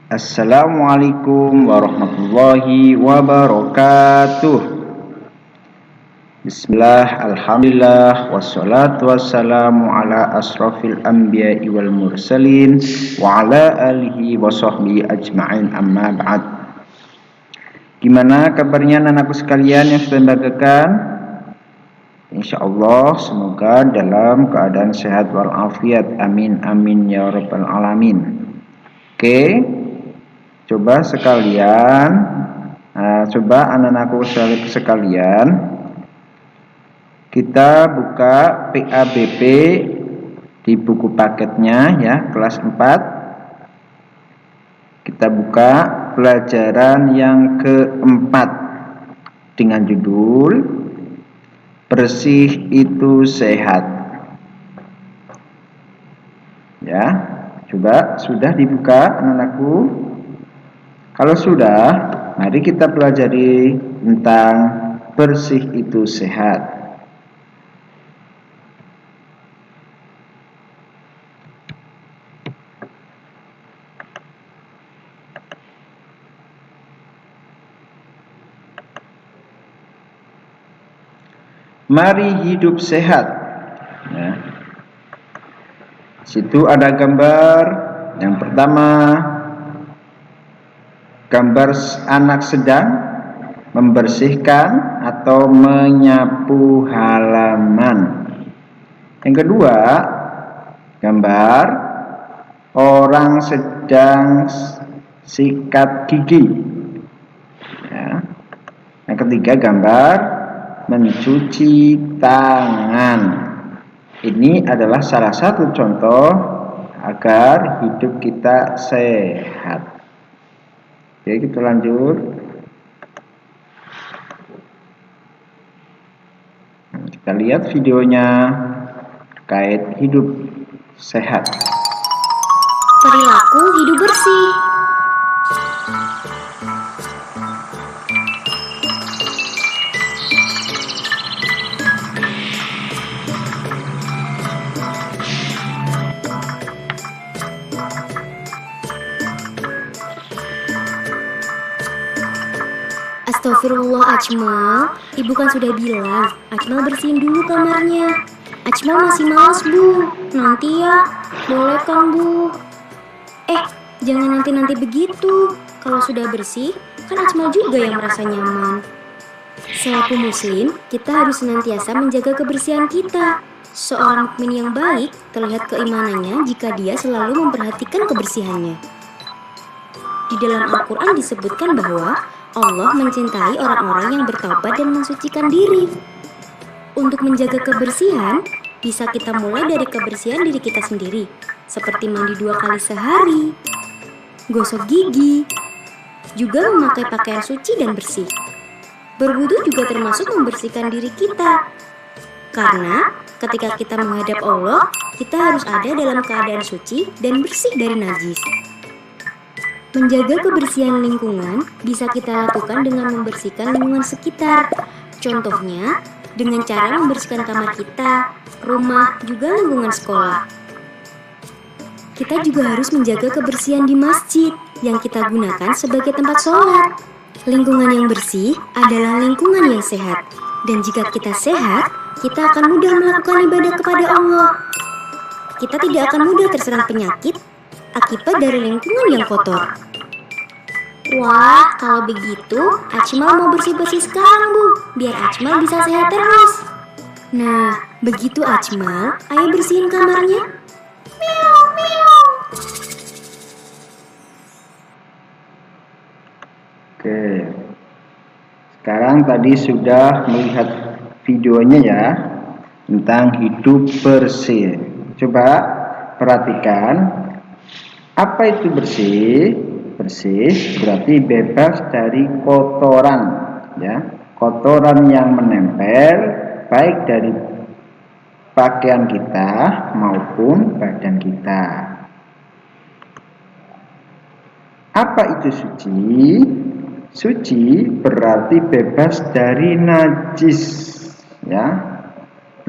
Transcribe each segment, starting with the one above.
Assalamualaikum warahmatullahi wabarakatuh. Bismillah, alhamdulillah, wassalatu wassalamu ala asrafil anbiya'i wal mursalin wa ala alihi wa sahbihi ajma'in, amma ba'd. Gimana kabarnya anakku sekalian yang sudah membanggakan? InsyaAllah semoga dalam keadaan sehat walafiat. Amin amin ya rabbal alamin. Oke, coba sekalian, coba anak-anakku sekalian, kita buka PABP di buku paketnya ya, kelas 4. Kita buka pelajaran yang keempat dengan judul Bersih itu Sehat. Ya, coba sudah dibuka anak-anakku? Kalau sudah, mari kita pelajari tentang bersih itu sehat. Mari hidup sehat. Ya. Situ ada gambar. Yang pertama, gambar anak sedang membersihkan atau menyapu halaman. Yang kedua, gambar orang sedang sikat gigi. Ya. Yang ketiga, gambar mencuci tangan. Ini adalah salah satu contoh agar hidup kita sehat. Oke, kita lanjut. Kita lihat videonya terkait hidup sehat. Perilaku hidup bersih. Astagfirullah Ajmal, ibu kan sudah bilang Ajmal bersihin dulu kamarnya. Ajmal masih malas bu, nanti ya. Boleh kan bu? Jangan nanti begitu. Kalau sudah bersih, kan Ajmal juga yang merasa nyaman. Selaku muslim, kita harus senantiasa menjaga kebersihan kita. Seorang mukmin yang baik terlihat keimanannya jika dia selalu memperhatikan kebersihannya. Di dalam Al-Quran disebutkan bahwa Allah mencintai orang-orang yang bertaubat dan mensucikan diri. Untuk menjaga kebersihan, bisa kita mulai dari kebersihan diri kita sendiri, seperti mandi 2 kali sehari, gosok gigi, juga memakai pakaian suci dan bersih. Berwudu juga termasuk membersihkan diri kita. Karena ketika kita menghadap Allah, kita harus ada dalam keadaan suci dan bersih dari najis. Menjaga kebersihan lingkungan bisa kita lakukan dengan membersihkan lingkungan sekitar. Contohnya, dengan cara membersihkan kamar kita, rumah, juga lingkungan sekolah. Kita juga harus menjaga kebersihan di masjid yang kita gunakan sebagai tempat sholat. Lingkungan yang bersih adalah lingkungan yang sehat. Dan jika kita sehat, kita akan mudah melakukan ibadah kepada Allah. Kita tidak akan mudah terserang penyakit akibat dari lingkungan yang kotor. Wah, kalau begitu, Ajmal mau bersih-bersih sekarang, Bu, biar Ajmal bisa sehat terus. Nah, begitu Ajmal, ayo bersihin kamarnya. Miau, miau. Oke. Sekarang tadi sudah melihat videonya ya, tentang hidup bersih. Coba perhatikan, apa itu bersih? Bersih berarti bebas dari kotoran, ya, kotoran yang menempel baik dari pakaian kita maupun badan kita. Apa itu suci? Suci berarti bebas dari najis, ya.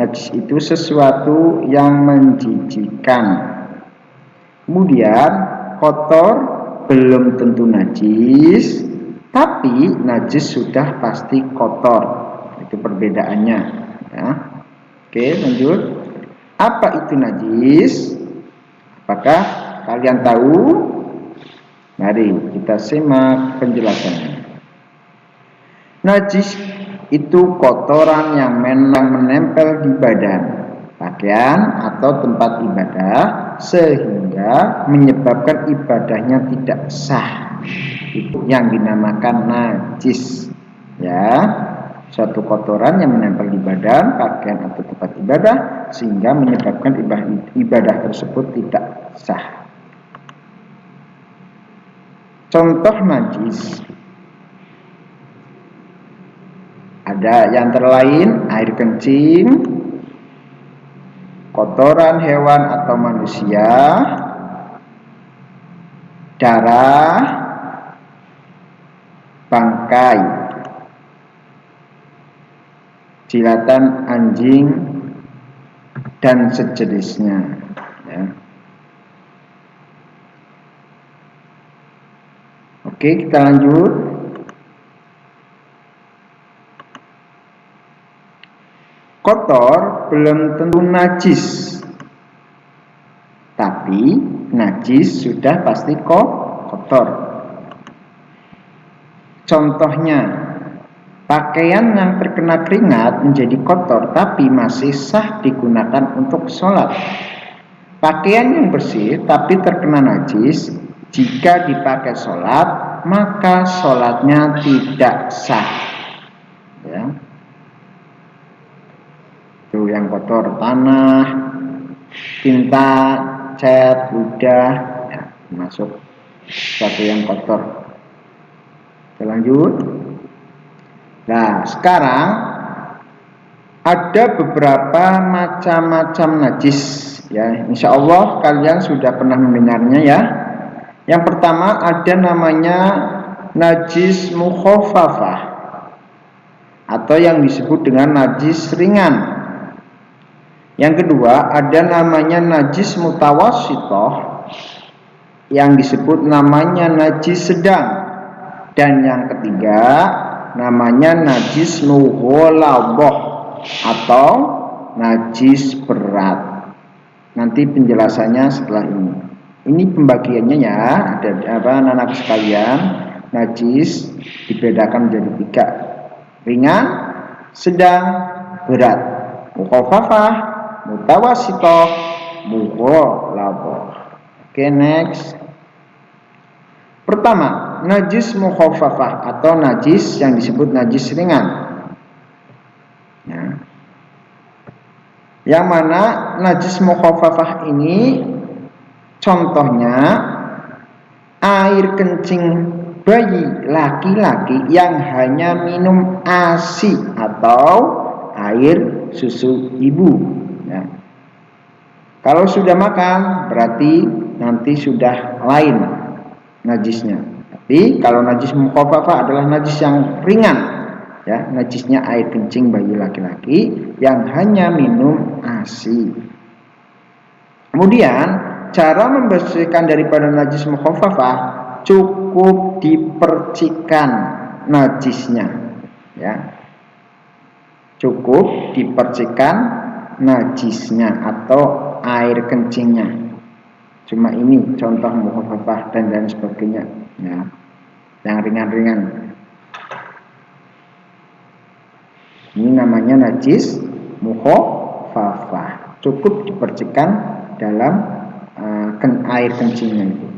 Najis itu sesuatu yang menjijikkan. Kemudian kotor belum tentu najis, tapi najis sudah pasti kotor. Itu perbedaannya, ya. Oke, lanjut. Apa itu najis? Apakah kalian tahu? Mari kita simak penjelasannya. Najis itu kotoran yang menempel di badan, pakaian atau tempat ibadah sehingga menyebabkan ibadahnya tidak sah. Itu yang dinamakan najis, ya. Suatu kotoran yang menempel di badan, pakaian atau tempat ibadah sehingga menyebabkan ibadah tersebut tidak sah. Contoh najis ada yang terlain air kencing, kotoran hewan atau manusia, darah, bangkai, jilatan anjing, dan sejenisnya, ya. Oke, kita lanjut. Kotor belum tentu najis, tapi najis sudah pasti kotor. Contohnya, pakaian yang terkena keringat menjadi kotor tapi masih sah digunakan untuk sholat. Pakaian yang bersih tapi terkena najis, jika dipakai sholat maka sholatnya tidak sah, ya. Itu yang kotor, tanah, tinta, cat, ludah, ya, masuk sesuatu yang kotor. Kita lanjut. Nah, sekarang ada beberapa macam-macam najis, ya. Insya Allah kalian sudah pernah mendengarnya, ya. Yang pertama ada namanya najis mukhafafah atau yang disebut dengan najis ringan. Yang kedua ada namanya najis mutawassithah yang disebut namanya najis sedang. Dan yang ketiga namanya najis mughalladhah atau najis berat. Nanti penjelasannya setelah ini. Ini pembagiannya, ya, ada anak-anak sekalian. Najis dibedakan menjadi 3, ringan, sedang, berat. Mukhafafah, mutawassithah, mughalladhah. Oke, next. Pertama, najis mukhafafah atau najis yang disebut najis ringan, ya. Yang mana najis mukhafafah ini contohnya air kencing bayi laki-laki yang hanya minum ASI atau air susu ibu, ya. Kalau sudah makan berarti nanti sudah lain najisnya. Tapi kalau najis mukhafafah adalah najis yang ringan, ya, najisnya air kencing bayi laki-laki yang hanya minum ASI. Kemudian cara membersihkan daripada najis mukhafafah cukup dipercikan najisnya, ya. Cukup dipercikan najisnya atau air kencingnya. Cuma ini contoh mukhafafah dan lain sebagainya, ya. Yang ringan-ringan. Ini namanya najis mukhafafah. Cukup dipercikan dalam air kencingnya itu,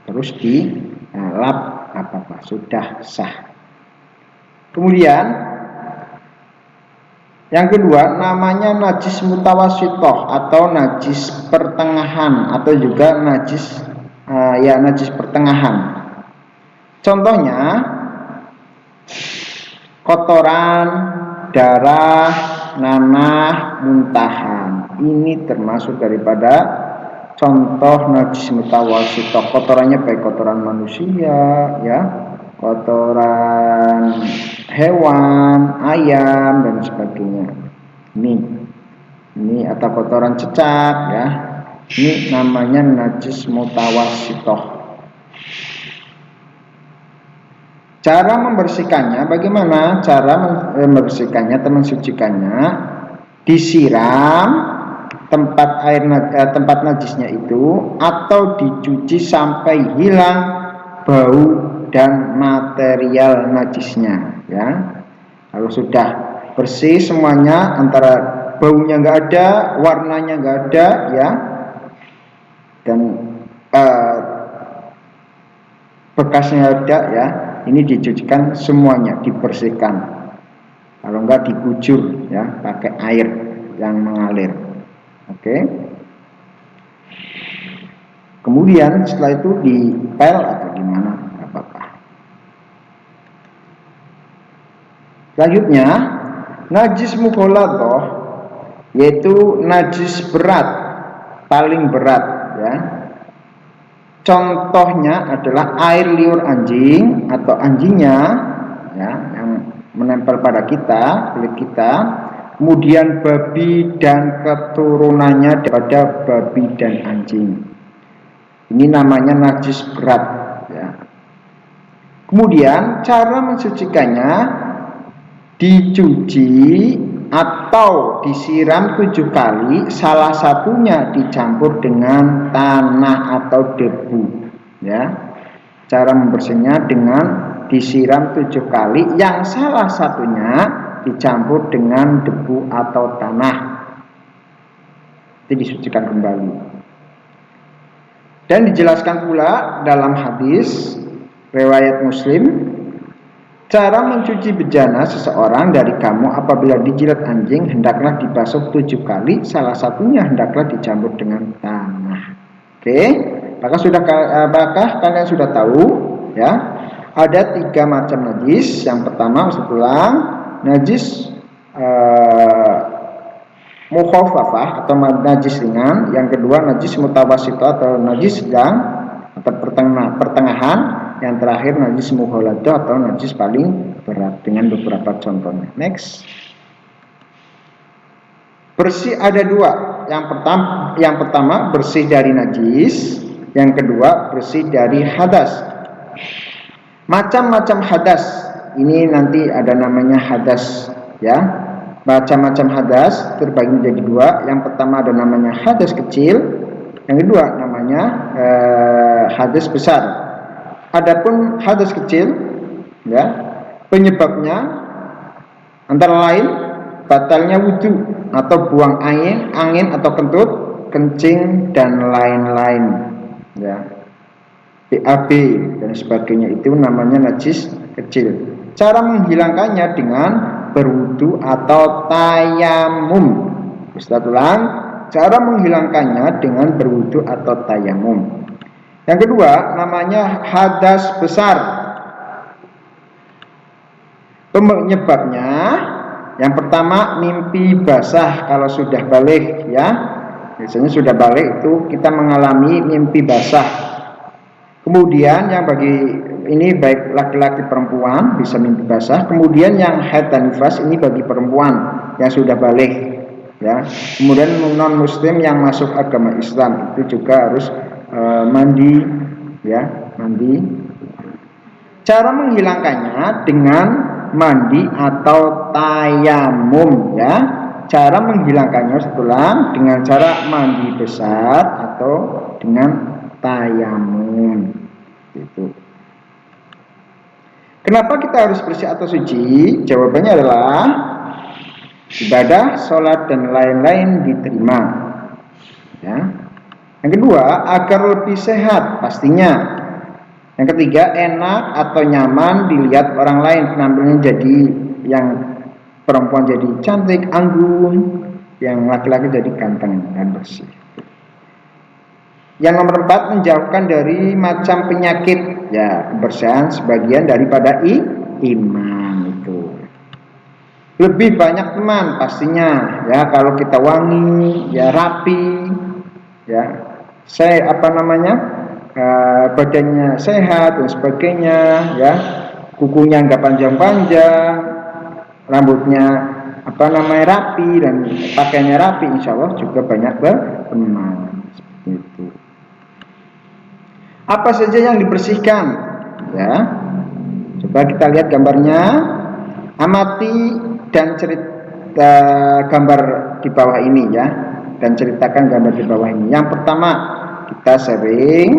terus dilap apa-apa, sudah sah. Kemudian yang kedua namanya najis mutawassithah atau najis pertengahan atau juga najis najis pertengahan. Contohnya kotoran, darah, nanah, muntahan. Ini termasuk daripada contoh najis mutawassithah. Kotorannya baik kotoran manusia, ya, kotoran hewan, ayam dan sebagainya. Ini atau kotoran cecak, ya. Ini namanya najis mutawassithah. Cara membersihkannya, bagaimana cara membersihkannya atau mensucikannya? Disiram tempat najisnya itu, atau dicuci sampai hilang bau dan material najisnya, ya. Kalau sudah bersih semuanya, antara baunya nggak ada, warnanya nggak ada, ya, dan bekasnya ada, ya, ini dicucikan semuanya, dibersihkan. Kalau enggak dikujur, ya, pakai air yang mengalir. Oke. Kemudian setelah itu dipel atau gimana, nggak apa-apa. Selanjutnya, najis mughalladhah, yaitu najis berat, paling berat, ya. Contohnya adalah air liur anjing atau anjingnya, ya, yang menempel pada kita, kulit kita. Kemudian babi dan keturunannya daripada babi dan anjing. Ini namanya najis berat, ya. Kemudian cara mensucikannya, dicuci atau disiram 7 kali, salah satunya dicampur dengan tanah atau debu, ya. Cara membersihnya dengan disiram 7 kali, yang salah satunya dicampur dengan debu atau tanah, itu disucikan kembali. Dan dijelaskan pula dalam hadis riwayat Muslim, cara mencuci bejana seseorang dari kamu apabila dijilat anjing hendaklah dibasuh 7 kali, salah satunya hendaklah dicampur dengan tanah. Oke, apakah kalian sudah tahu, ya? Ada 3 macam najis. Yang pertama, setelah najis mukhaffafah atau najis ringan. Yang kedua, najis mutawassithah atau najis sedang atau pertengahan. Yang terakhir, najis mughalladhah atau najis paling berat, dengan beberapa contohnya. Next. Bersih ada 2. Yang pertama bersih dari najis, yang kedua bersih dari hadas. Macam-macam hadas ini nanti ada namanya hadas, ya. Macam-macam hadas terbagi menjadi 2. Yang pertama ada namanya hadas kecil, yang kedua namanya hadas besar. Adapun hadas kecil, ya, penyebabnya antara lain batalnya wudhu atau buang angin atau kentut, kencing dan lain-lain, ya. BAB dan sebagainya, itu namanya najis kecil. Cara menghilangkannya dengan berwudu atau tayamum. Ustaz ulang, cara menghilangkannya dengan berwudu atau tayamum. Yang kedua namanya hadas besar. Penyebabnya, yang pertama mimpi basah kalau sudah balik, ya. Biasanya sudah balik itu kita mengalami mimpi basah. Kemudian yang bagi ini baik laki-laki perempuan bisa mimpi basah. Kemudian yang haid dan nifas ini bagi perempuan yang sudah balik, ya. Kemudian non muslim yang masuk agama Islam itu juga harus mandi, ya, mandi. Cara menghilangkannya dengan mandi atau tayamum, ya. Cara menghilangkannya setelah dengan cara mandi besar atau dengan tayamum, itu. Kenapa kita harus bersih atau suci? Jawabannya adalah ibadah, sholat dan lain-lain diterima, ya. Yang kedua, agar lebih sehat pastinya. Yang ketiga, enak atau nyaman dilihat orang lain, penampilannya jadi yang perempuan jadi cantik, anggun, yang laki-laki jadi ganteng dan bersih. Yang nomor 4, menjauhkan dari macam penyakit, ya, kebersihan sebagian daripada iman itu. Lebih banyak teman pastinya, ya, kalau kita wangi, ya, rapi, ya, badannya sehat dan sebagainya, ya, kukunya enggak panjang-panjang, rambutnya rapi dan pakaiannya rapi, insya Allah juga banyak berteman. Seperti itu. Apa saja yang dibersihkan, ya? Coba kita lihat gambarnya. Amati dan cerita gambar di bawah ini ya, dan ceritakan gambar di bawah ini. Yang pertama, kita sering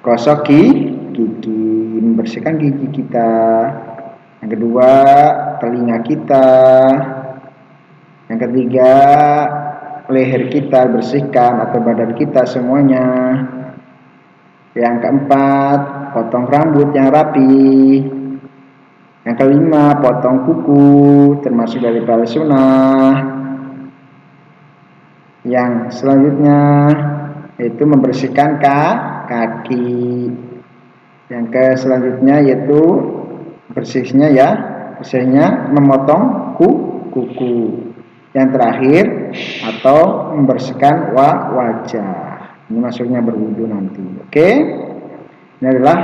gosok gigi, membersihkan gigi kita. Yang kedua, telinga kita. Yang ketiga, leher kita bersihkan atau badan kita semuanya. Yang keempat, potong rambut yang rapi. Yang kelima, potong kuku termasuk dari tali sunnah. Yang selanjutnya yaitu membersihkan kaki. Yang selanjutnya yaitu bersihnya memotong kuku. Yang terakhir atau membersihkan wajah. Ini maksudnya berwudu nanti. Oke. Ini adalah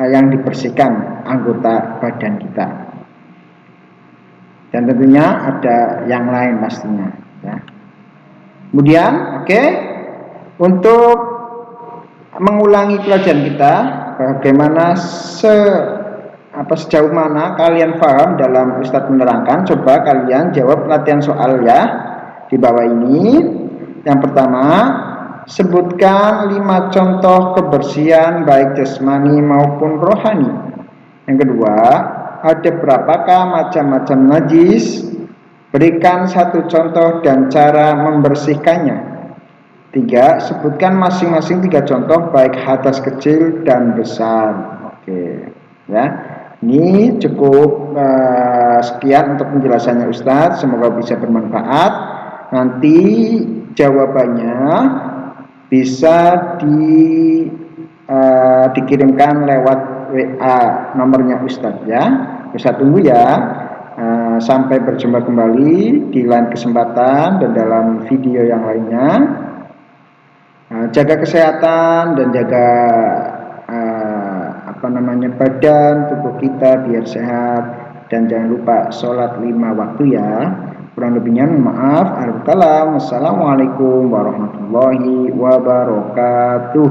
yang dibersihkan anggota badan kita. Dan tentunya ada yang lain pastinya ya. Kemudian untuk mengulangi pelajaran kita, bagaimana sejauh mana kalian paham dalam Ustadz menerangkan, coba kalian jawab latihan soal ya di bawah ini. Yang pertama, sebutkan 5 contoh kebersihan baik jasmani maupun rohani. Yang kedua, ada berapakah macam-macam najis? Berikan 1 contoh dan cara membersihkannya. 3, sebutkan masing-masing 3 contoh baik hadas kecil dan besar. Oke, ya. Ini cukup sekian untuk penjelasannya Ustadz. Semoga bisa bermanfaat. Nanti jawabannya bisa dikirimkan lewat WA nomornya Ustadz ya. Ustadz tunggu ya. Sampai berjumpa kembali di lain kesempatan dan dalam video yang lainnya. Jaga kesehatan dan jaga badan tubuh kita biar sehat, dan jangan lupa sholat 5 waktu ya. Kurang lebihnya maaf. Assalamualaikum warahmatullahi wabarakatuh.